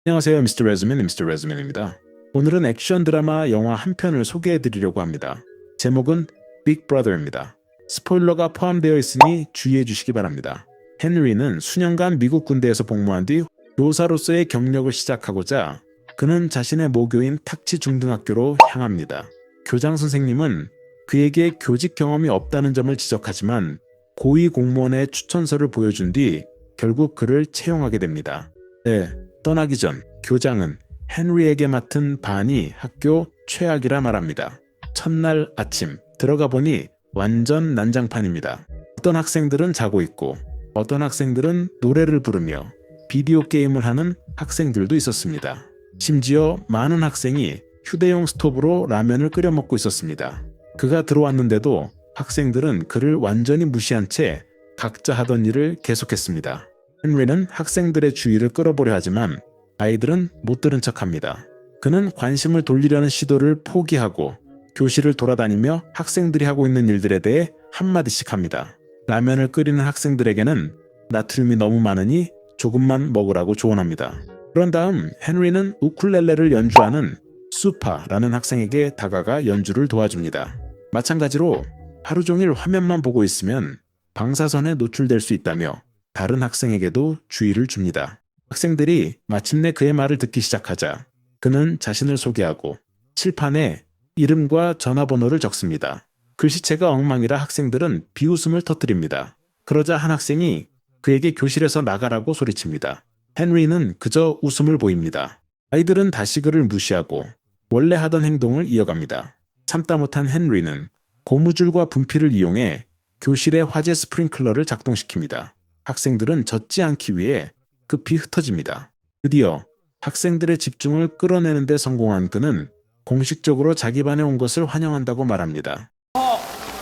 안녕하세요. 미스터 레즈맨입니다. 오늘은 액션 드라마 영화 한 편을 소개해드리려고 합니다. 제목은 빅 브라더입니다. 스포일러가 포함되어 있으니 주의해 주시기 바랍니다. 헨리는 수년간 미국 군대에서 복무한 뒤 교사로서의 경력을 시작하고자 그는 자신의 모교인 탁치 중등학교로 향합니다. 교장 선생님은 그에게 교직 경험이 없다는 점을 지적하지만 고위 공무원의 추천서를 보여준 뒤 결국 그를 채용하게 됩니다. 네, 떠나기 전 교장은 헨리에게 맡은 반이 학교 최악이라 말합니다. 첫날 아침 들어가 보니 완전 난장판입니다. 어떤 학생들은 자고 있고 어떤 학생들은 노래를 부르며 비디오 게임을 하는 학생들도 있었습니다. 심지어 많은 학생이 휴대용 스토브로 라면을 끓여 먹고 있었습니다. 그가 들어왔는데도 학생들은 그를 완전히 무시한 채 각자 하던 일을 계속했습니다. 헨리는 학생들의 주의를 끌어보려 하지만 아이들은 못 들은 척합니다. 그는 관심을 돌리려는 시도를 포기하고 교실을 돌아다니며 학생들이 하고 있는 일들에 대해 한마디씩 합니다. 라면을 끓이는 학생들에게는 나트륨이 너무 많으니 조금만 먹으라고 조언합니다. 그런 다음 헨리는 우쿨렐레를 연주하는 수파라는 학생에게 다가가 연주를 도와줍니다. 마찬가지로 하루 종일 화면만 보고 있으면 방사선에 노출될 수 있다며 다른 학생에게도 주의를 줍니다. 학생들이 마침내 그의 말을 듣기 시작하자 그는 자신을 소개하고 칠판에 이름과 전화번호를 적습니다. 글씨체가 엉망이라 학생들은 비웃음을 터뜨립니다. 그러자 한 학생이 그에게 교실에서 나가라고 소리칩니다. 헨리는 그저 웃음을 보입니다. 아이들은 다시 그를 무시하고 원래 하던 행동을 이어갑니다. 참다 못한 헨리는 고무줄과 분필을 이용해 교실의 화재 스프링클러를 작동시킵니다. 학생들은 젖지 않기 위해 급히 흩어집니다. 드디어 학생들의 집중을 끌어내는 데 성공한 그는 공식적으로 자기 반에 온 것을 환영한다고 말합니다.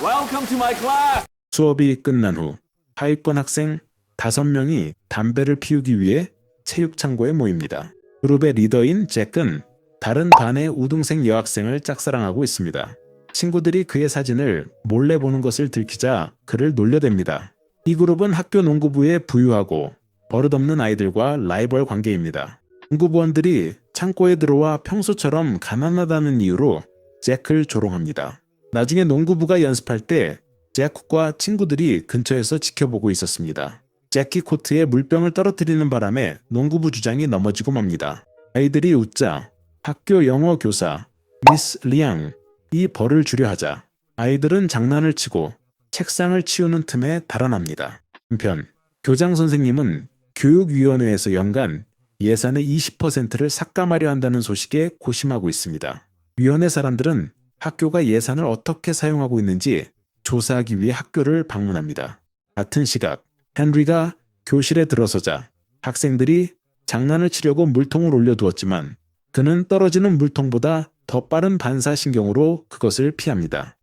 Welcome to my class. 수업이 끝난 후 하위권 학생 5명이 담배를 피우기 위해 체육창고에 모입니다. 그룹의 리더인 잭은 다른 반의 우등생 여학생을 짝사랑하고 있습니다. 친구들이 그의 사진을 몰래 보는 것을 들키자 그를 놀려댑니다. 이 그룹은 학교 농구부에 부유하고 버릇없는 아이들과 라이벌 관계입니다. 농구부원들이 창고에 들어와 평소처럼 가난하다는 이유로 잭을 조롱합니다. 나중에 농구부가 연습할 때 잭과 친구들이 근처에서 지켜보고 있었습니다. 잭이 코트에 물병을 떨어뜨리는 바람에 농구부 주장이 넘어지고 맙니다. 아이들이 웃자 학교 영어 교사 미스 리앙 이 벌을 주려 하자 아이들은 장난을 치고 책상을 치우는 틈에 달아납니다. 한편 교장 선생님은 교육위원회에서 연간 예산의 20%를 삭감하려 한다는 소식에 고심하고 있습니다. 위원회 사람들은 학교가 예산을 어떻게 사용하고 있는지 조사하기 위해 학교를 방문합니다. 같은 시각 헨리가 교실에 들어서자 학생들이 장난을 치려고 물통을 올려두었지만 그는 떨어지는 물통보다 더 빠른 반사신경으로 그것을 피합니다.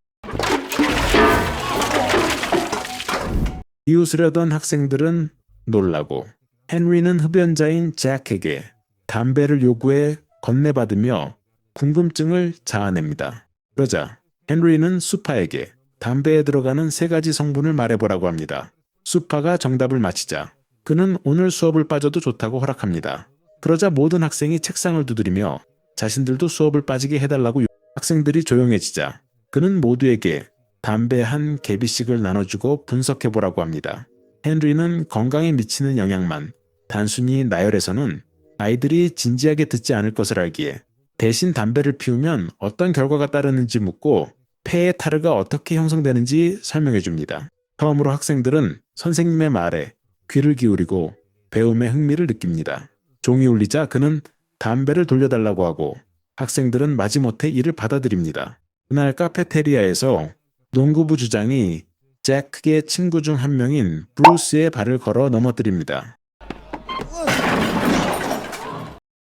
비웃으려던 학생들은 놀라고 헨리는 흡연자인 잭에게 담배를 요구해 건네받으며 궁금증을 자아냅니다. 그러자 헨리는 수파에게 담배에 들어가는 3가지 성분을 말해보라고 합니다. 수파가 정답을 맞히자 그는 오늘 수업을 빠져도 좋다고 허락합니다. 그러자 모든 학생이 책상을 두드리며 자신들도 수업을 빠지게 해달라고 학생들이 조용해지자 그는 모두에게 담배 한 개비씩을 나눠주고 분석해보라고 합니다. 헨리는 건강에 미치는 영향만 단순히 나열해서는 아이들이 진지하게 듣지 않을 것을 알기에 대신 담배를 피우면 어떤 결과가 따르는지 묻고 폐의 타르가 어떻게 형성되는지 설명해줍니다. 처음으로 학생들은 선생님의 말에 귀를 기울이고 배움에 흥미를 느낍니다. 종이 울리자 그는 담배를 돌려달라고 하고 학생들은 마지못해 이를 받아들입니다. 그날 카페테리아에서 농구부 주장이 잭의 친구 중 한 명인 브루스의 발을 걸어 넘어뜨립니다.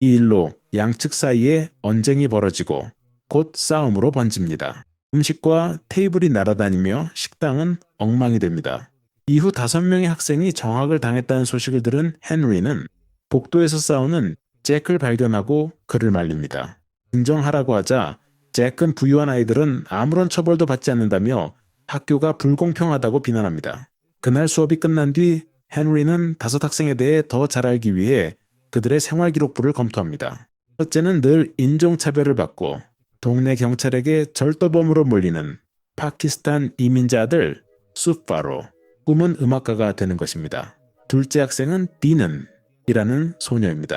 이 일로 양측 사이에 언쟁이 벌어지고 곧 싸움으로 번집니다. 음식과 테이블이 날아다니며 식당은 엉망이 됩니다. 이후 5명의 학생이 정학을 당했다는 소식을 들은 헨리는 복도에서 싸우는 잭을 발견하고 그를 말립니다. 인정하라고 하자 잭은 부유한 아이들은 아무런 처벌도 받지 않는다며 학교가 불공평하다고 비난합니다. 그날 수업이 끝난 뒤 헨리는 5 학생에 대해 더 잘 알기 위해 그들의 생활기록부를 검토합니다. 첫째는 늘 인종차별을 받고 동네 경찰에게 절도범으로 몰리는 파키스탄 이민자들 수파로 꿈은 음악가가 되는 것입니다. 둘째 학생은 디는이라는 소녀입니다.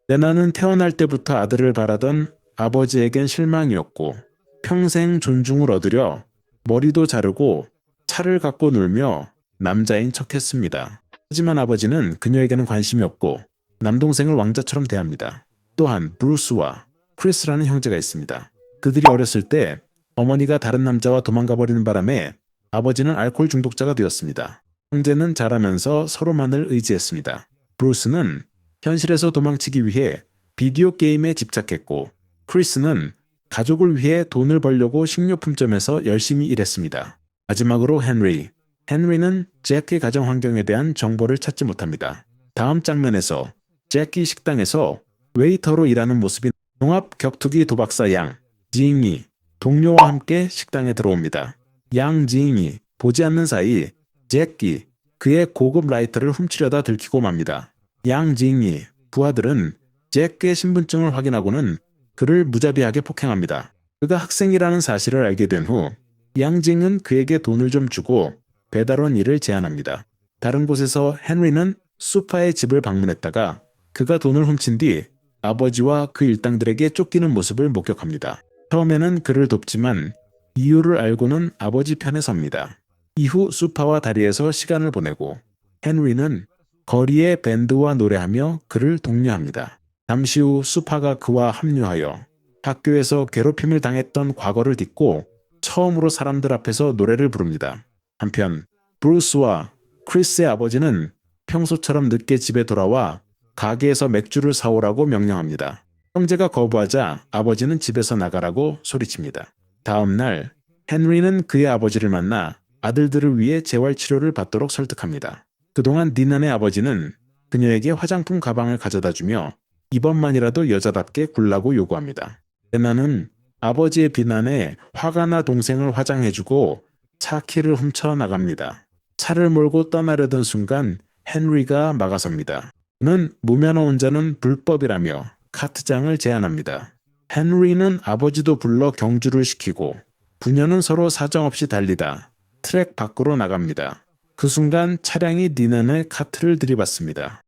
레나는 태어날 때부터 아들을 바라던 아버지에겐 실망이었고 평생 존중을 얻으려 머리도 자르고 차를 갖고 놀며 남자인 척했습니다. 하지만 아버지는 그녀에게는 관심이 없고 남동생을 왕자처럼 대합니다. 또한 브루스와 크리스라는 형제가 있습니다. 그들이 어렸을 때 어머니가 다른 남자와 도망가 버리는 바람에 아버지는 알코올 중독자가 되었습니다. 형제는 자라면서 서로만을 의지했습니다. 브루스는 현실에서 도망치기 위해 비디오 게임에 집착했고 크리스는 가족을 위해 돈을 벌려고 식료품점에서 열심히 일했습니다. 마지막으로 헨리는 잭의 가정 환경에 대한 정보를 찾지 못합니다. 다음 장면에서 잭이 식당에서 웨이터로 일하는 모습이 종합 격투기 도박사 양 지잉이 동료와 함께 식당에 들어옵니다. 양 지잉이 보지 않는 사이 잭이 그의 고급 라이터를 훔치려다 들키고 맙니다. 양 지잉이 부하들은 잭의 신분증을 확인하고는 그를 무자비하게 폭행합니다. 그가 학생이라는 사실을 알게 된 후 양징은 그에게 돈을 좀 주고 배달원 일을 제안합니다. 다른 곳에서 헨리는 수파의 집을 방문했다가 그가 돈을 훔친 뒤 아버지와 그 일당들에게 쫓기는 모습을 목격합니다. 처음에는 그를 돕지만 이유를 알고는 아버지 편에 섭니다. 이후 수파와 다리에서 시간을 보내고 헨리는 거리의 밴드와 노래하며 그를 독려합니다. 잠시 후 수파가 그와 합류하여 학교에서 괴롭힘을 당했던 과거를 딛고 처음으로 사람들 앞에서 노래를 부릅니다. 한편 브루스와 크리스의 아버지는 평소처럼 늦게 집에 돌아와 가게에서 맥주를 사오라고 명령합니다. 형제가 거부하자 아버지는 집에서 나가라고 소리칩니다. 다음 날 헨리는 그의 아버지를 만나 아들들을 위해 재활치료를 받도록 설득합니다. 그동안 디난의 아버지는 그녀에게 화장품 가방을 가져다주며 이번만이라도 여자답게 굴라고 요구합니다. 레나는 아버지의 비난에 화가 나 동생을 화장해주고 차 키를 훔쳐 나갑니다. 차를 몰고 떠나려던 순간 헨리가 막아섭니다. 그는 무면허 운전은 불법이라며 카트장을 제안합니다. 헨리는 아버지도 불러 경주를 시키고 부녀는 서로 사정없이 달리다 트랙 밖으로 나갑니다. 그 순간 차량이 디난의 카트를 들이받습니다.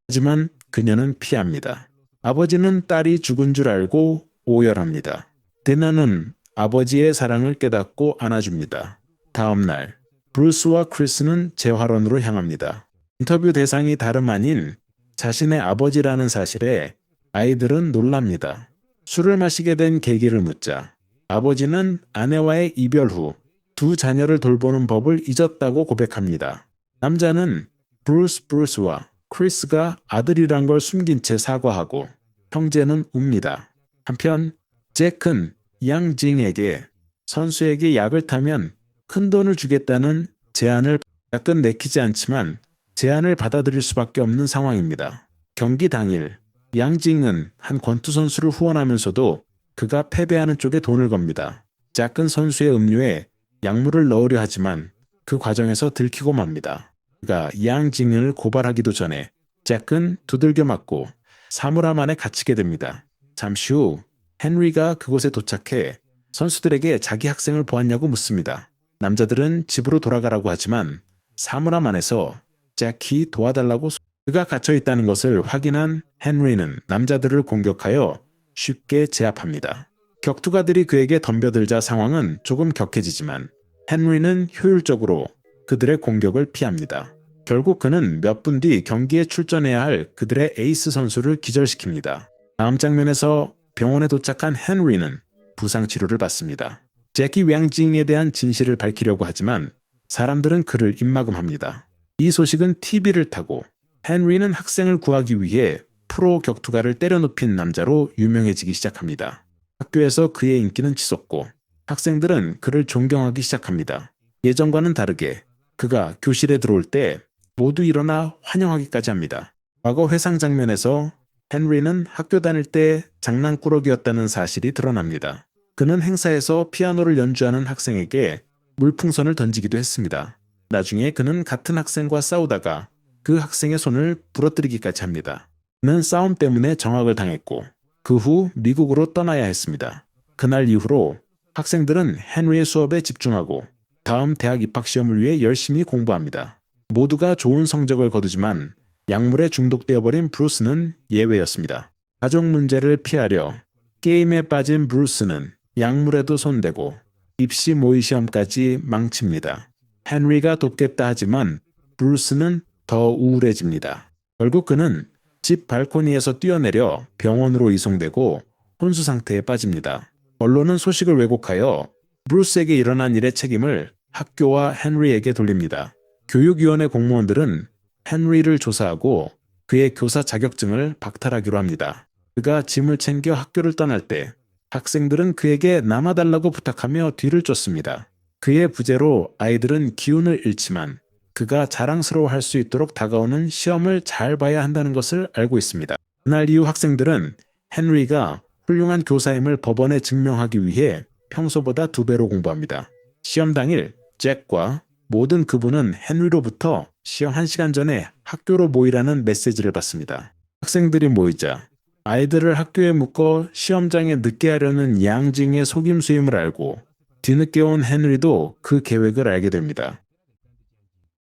하지만 그녀는 피합니다. 아버지는 딸이 죽은 줄 알고 오열합니다. 디난은 아버지의 사랑을 깨닫고 안아줍니다. 다음 날 브루스와 크리스는 재활원으로 향합니다. 인터뷰 대상이 다름 아닌 자신의 아버지라는 사실에 아이들은 놀랍니다. 술을 마시게 된 계기를 묻자 아버지는 아내와의 이별 후 두 자녀를 돌보는 법을 잊었다고 고백합니다. 남자는 브루스와 크리스가 아들이란 걸 숨긴 채 사과하고 형제는 웁니다. 한편 잭은 양징에게 선수에게 약을 타면 큰 돈을 주겠다는 제안을 약간 내키지 않지만 제안을 받아들일 수밖에 없는 상황입니다. 경기 당일 양징은 한 권투 선수를 후원하면서도 그가 패배하는 쪽에 돈을 겁니다. 잭은 선수의 음료에 약물을 넣으려 하지만 그 과정에서 들키고 맙니다. 그가 양징을 고발하기도 전에 잭은 두들겨 맞고 사물함 안에 갇히게 됩니다. 잠시 후 헨리가 그곳에 도착해 선수들에게 자기 학생을 보았냐고 묻습니다. 남자들은 집으로 돌아가라고 하지만 사물함 안에서 잭이 도와달라고 그가 갇혀 있다는 것을 확인한 헨리는 남자들을 공격하여 쉽게 제압합니다. 격투가들이 그에게 덤벼들자 상황은 조금 격해지지만 헨리는 효율적으로 그들의 공격을 피합니다. 결국 그는 몇 분 뒤 경기에 출전해야 할 그들의 에이스 선수를 기절시킵니다. 다음 장면에서 병원에 도착한 헨리는 부상 치료를 받습니다. 잭이 량징에 대한 진실을 밝히려고 하지만 사람들은 그를 입막음합니다. 이 소식은 TV를 타고 헨리는 학생을 구하기 위해 프로 격투가를 때려눕힌 남자로 유명해지기 시작합니다. 학교에서 그의 인기는 치솟고 학생들은 그를 존경하기 시작합니다. 예전과는 다르게 그가 교실에 들어올 때 모두 일어나 환영하기까지 합니다. 과거 회상 장면에서 헨리는 학교 다닐 때 장난꾸러기였다는 사실이 드러납니다. 그는 행사에서 피아노를 연주하는 학생에게 물풍선을 던지기도 했습니다. 나중에 그는 같은 학생과 싸우다가 그 학생의 손을 부러뜨리기까지 합니다. 그는 싸움 때문에 정학을 당했고 그 후 미국으로 떠나야 했습니다. 그날 이후로 학생들은 헨리의 수업에 집중하고 다음 대학 입학 시험을 위해 열심히 공부합니다. 모두가 좋은 성적을 거두지만 약물에 중독되어 버린 브루스는 예외였습니다. 가족 문제를 피하려 게임에 빠진 브루스는 약물에도 손대고 입시 모의 시험까지 망칩니다. 헨리가 돕겠다 하지만 브루스는 더 우울해집니다. 결국 그는 집 발코니에서 뛰어내려 병원으로 이송되고 혼수 상태에 빠집니다. 언론은 소식을 왜곡하여 브루스에게 일어난 일의 책임을 학교와 헨리에게 돌립니다. 교육위원회 공무원들은 헨리를 조사하고 그의 교사 자격증을 박탈하기로 합니다. 그가 짐을 챙겨 학교를 떠날 때 학생들은 그에게 남아달라고 부탁하며 뒤를 쫓습니다. 그의 부재로 아이들은 기운을 잃지만 그가 자랑스러워할 수 있도록 다가오는 시험을 잘 봐야 한다는 것을 알고 있습니다. 그날 이후 학생들은 헨리가 훌륭한 교사임을 법원에 증명하기 위해 평소보다 2배로 공부합니다. 시험 당일 잭과 모든 그분은 헨리로부터 시험 1시간 전에 학교로 모이라는 메시지를 받습니다. 학생들이 모이자 아이들을 학교에 묶어 시험장에 늦게 하려는 양징의 속임수임을 알고 뒤늦게 온 헨리도 그 계획을 알게 됩니다.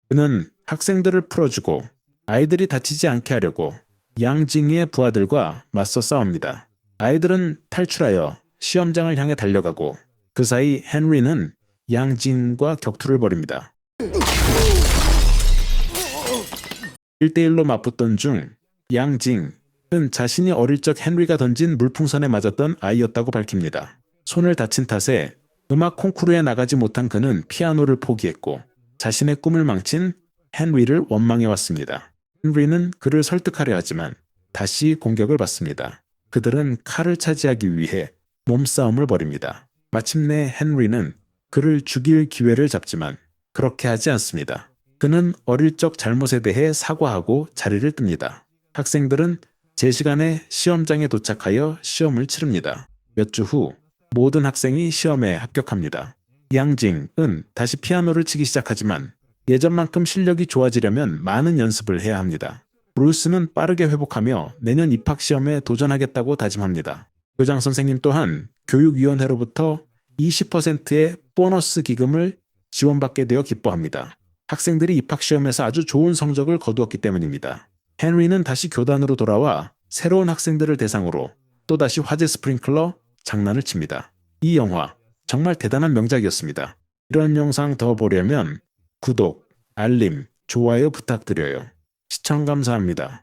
그는 학생들을 풀어주고 아이들이 다치지 않게 하려고 양징의 부하들과 맞서 싸웁니다. 아이들은 탈출하여 시험장을 향해 달려가고 그 사이 헨리는 양징과 격투를 벌입니다. 1대1로 맞붙던 중 양징은 자신이 어릴 적 헨리가 던진 물풍선에 맞았던 아이였다고 밝힙니다. 손을 다친 탓에 음악 콩쿠르에 나가지 못한 그는 피아노를 포기했고 자신의 꿈을 망친 헨리를 원망해왔습니다. 헨리는 그를 설득하려 하지만 다시 공격을 받습니다. 그들은 칼을 차지하기 위해 몸싸움을 벌입니다. 마침내 헨리는 그를 죽일 기회를 잡지만 그렇게 하지 않습니다. 그는 어릴 적 잘못에 대해 사과하고 자리를 뜹니다. 학생들은 제 시간에 시험장에 도착하여 시험을 치릅니다. 몇 주 후 모든 학생이 시험에 합격합니다. 양징은 다시 피아노를 치기 시작하지만 예전만큼 실력이 좋아지려면 많은 연습을 해야 합니다. 브루스는 빠르게 회복하며 내년 입학시험에 도전하겠다고 다짐합니다. 교장 선생님 또한 교육위원회로부터 20%의 보너스 기금을 지원받게 되어 기뻐합니다. 학생들이 입학시험에서 아주 좋은 성적을 거두었기 때문입니다. 헨리는 다시 교단으로 돌아와 새로운 학생들을 대상으로 또다시 화재 스프링클러 장난을 칩니다. 이 영화 정말 대단한 명작이었습니다. 이런 영상 더 보려면 구독, 알림, 좋아요 부탁드려요. 시청 감사합니다.